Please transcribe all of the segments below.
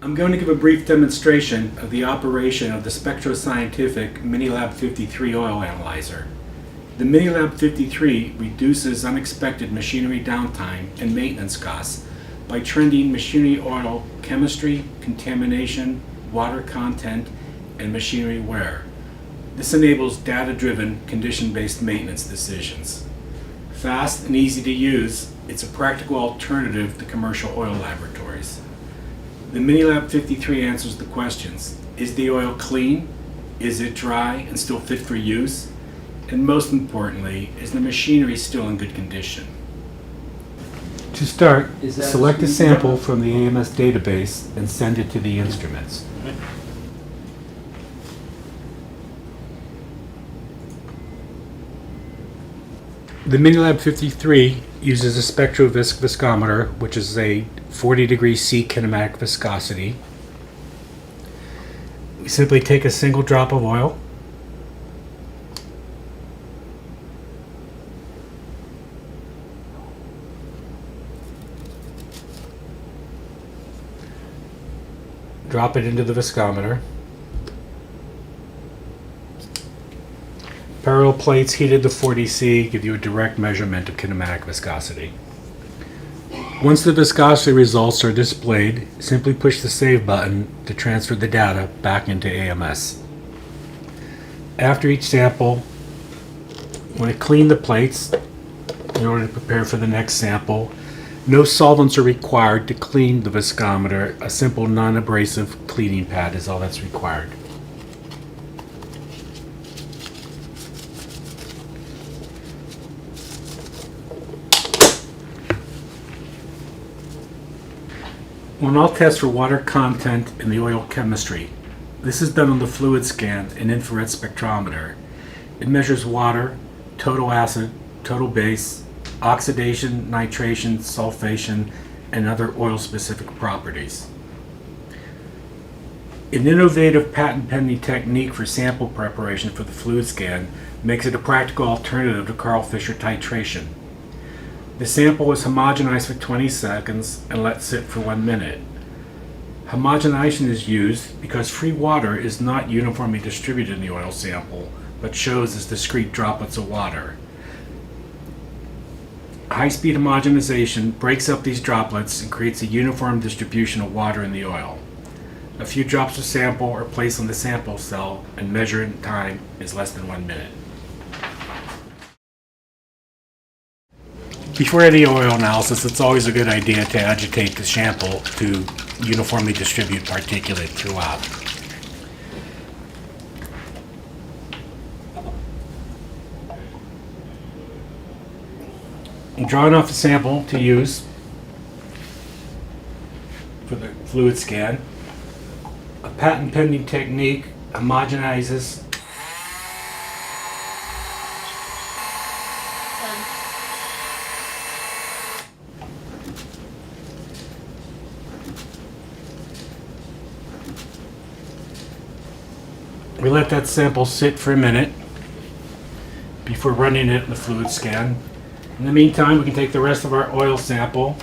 I'm going to give a brief demonstration of the operation of the spectroscientific MiniLab 53 oil analyzer. The MiniLab 53 reduces unexpected machinery downtime and maintenance costs by trending machinery oil chemistry, contamination, water content, and machinery wear. This enables data-driven, condition-based maintenance decisions. Fast and easy to use, it's a practical alternative to commercial oil laboratories. The MiniLab 53 answers the questions: is the oil clean? Is it dry and still fit for use? And most importantly, is the machinery still in good condition? To start, select a sample from the AMS database and send it to the instruments. The MiniLab 53 uses a spectroviscometer, which is a 40° C kinematic viscosity. We simply take a single drop of oil, drop it into the viscometer. Parallel plates heated to 40 C give you a direct measurement of kinematic viscosity. Once the viscosity results are displayed, simply push the Save button to transfer the data back into AMS. After each sample, you want to clean the plates in order to prepare for the next sample. No solvents are required to clean the viscometer. A simple non-abrasive cleaning pad is all that's required. We'll now test for water content in the oil chemistry. This is done on the Fluidscan, an infrared spectrometer. It measures water, total acid, total base, oxidation, nitration, sulfation, and other oil-specific properties. An innovative patent-pending technique for sample preparation for the Fluidscan makes it a practical alternative to Karl Fischer titration. The sample is homogenized for 20 seconds and let sit for 1 minute. Homogenization is used because free water is not uniformly distributed in the oil sample, but shows as discrete droplets of water. High-speed homogenization breaks up these droplets and creates a uniform distribution of water in the oil. A few drops of sample are placed on the sample cell, and measuring time is less than 1 minute. Before any oil analysis, it's always a good idea to agitate the sample to uniformly distribute particulate throughout. I'm drawing off the sample to use for the Fluidscan. A patent-pending technique homogenizes We let that sample sit for a minute before running it in the Fluidscan. In the meantime, we can take the rest of our oil sample,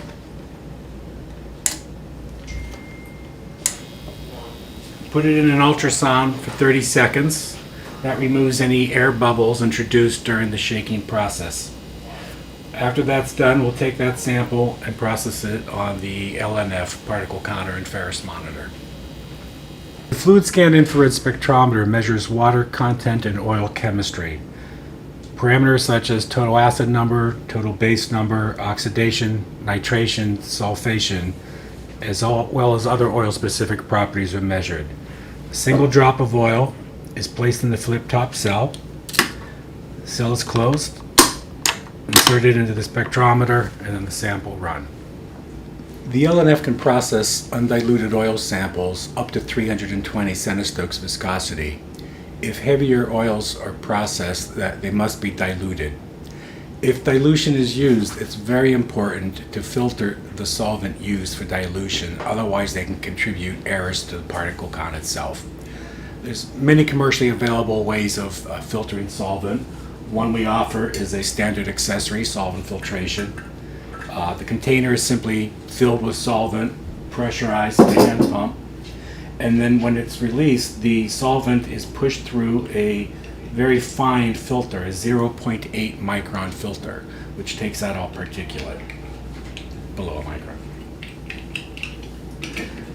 put it in an ultrasound for 30 seconds. That removes any air bubbles introduced during the shaking process. After that's done, we'll take that sample and process it on the LNF particle counter and ferrous monitor. The Fluidscan infrared spectrometer measures water content in oil chemistry. Parameters such as total acid number, total base number, oxidation, nitration, sulfation, as well as other oil-specific properties are measured. A single drop of oil is placed in the flip-top cell. The cell is closed, inserted into the spectrometer, and then the sample run. The LNF can process undiluted oil samples up to 320 centistokes viscosity. If heavier oils are processed, they must be diluted. If dilution is used, it's very important to filter the solvent used for dilution, otherwise they can contribute errors to the particle count itself. There's many commercially available ways of filtering solvent. One we offer is a standard accessory, solvent filtration. The container is simply filled with solvent, pressurized with a hand pump, And then when it's released, the solvent is pushed through a very fine filter, a 0.8 micron filter, which takes out all particulate below a micron.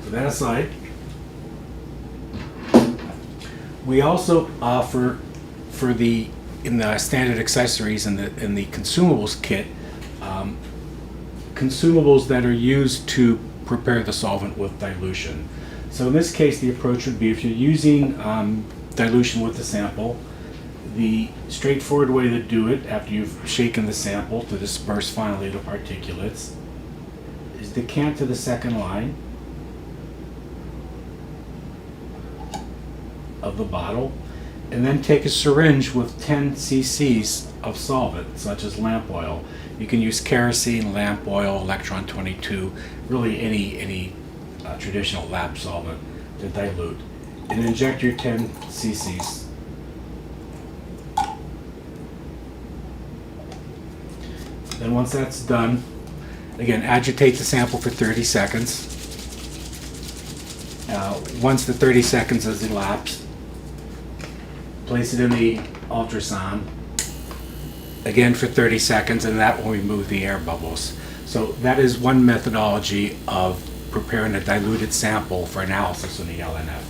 So that aside, we also offer in the standard accessories and the consumables kit, consumables that are used to prepare the solvent with dilution. So in this case, the approach would be, if you're using dilution with the sample, the straightforward way to do it after you've shaken the sample to disperse finally the particulates is decant to the second line of the bottle, and then take a syringe with 10 cc's of solvent, such as lamp oil. You can use kerosene, lamp oil, electron 22, really any traditional lab solvent to dilute, and inject your 10 cc's. Then once that's done, again, agitate the sample for 30 seconds. Once the 30 seconds has elapsed, place it in the ultrasound, again for 30 seconds, and that will remove the air bubbles. So that is one methodology of preparing a diluted sample for analysis in the LNF.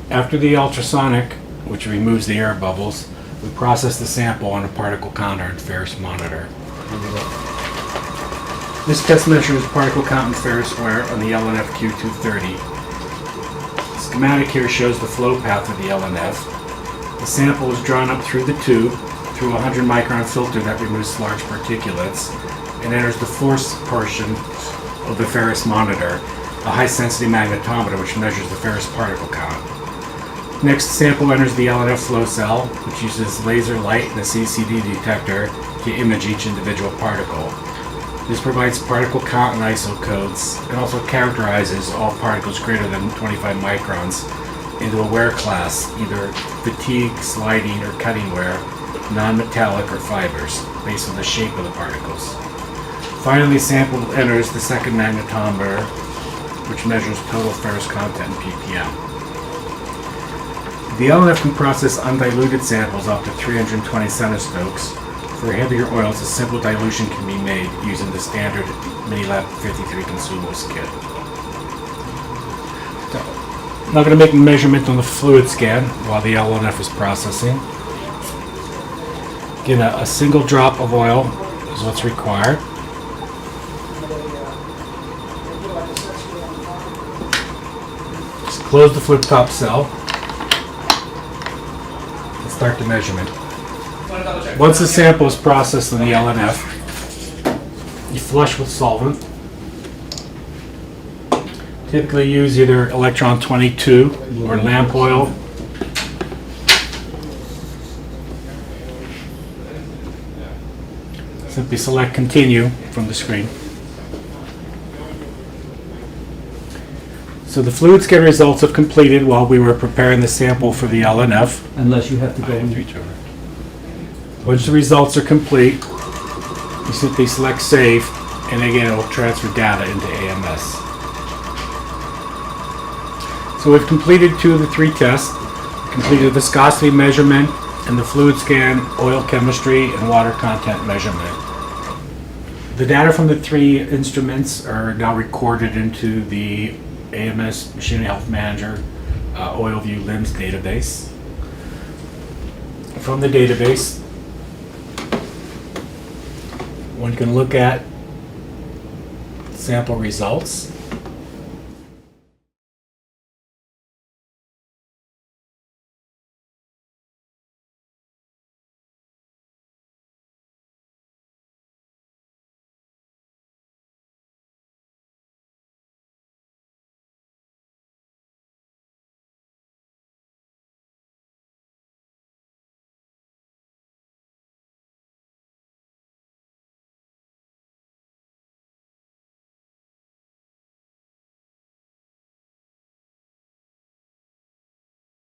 After the ultrasonic, which removes the air bubbles, we process the sample on a particle counter and ferrous monitor. This test measures particle count and ferrous wear on the LNF Q230. The schematic here shows the flow path of the LNF. The sample is drawn up through the tube, through a 100 micron filter that removes large particulates, and enters the force portion of the ferrous monitor, a high density magnetometer which measures the ferrous particle count. Next, the sample enters the LNF flow cell, which uses laser light and a CCD detector to image each individual particle. This provides particle count and ISO codes, and also characterizes all particles greater than 25 microns into a wear class, either fatigue, sliding, or cutting wear, non-metallic, or fibers, based on the shape of the particles. Finally, the sample enters the second magnetometer, which measures total ferrous content in ppm. The LNF can process undiluted samples up to 320 centistokes. For heavier oils, a simple dilution can be made using the standard MiniLab 53 consumables kit. So, I'm now going to make a measurement on the Fluidscan while the LNF is processing. Again, a single drop of oil is what's required. Just close the flip top cell. Start the measurement. Once the sample is processed in the LNF, you flush with solvent. Typically use either electron 22 or lamp oil. Simply select continue from the screen. So the Fluidscan results have completed while we were preparing the sample for the LNF. Unless you have to go in. Once the results are complete, you simply select save, and again it will transfer data into AMS. So we've completed 2 of the 3 tests. We completed viscosity measurement and the Fluidscan oil chemistry and water content measurement. The data from the 3 instruments are now recorded into the AMS Machine Health Manager OilView LIMS database. From the database, one can look at sample results.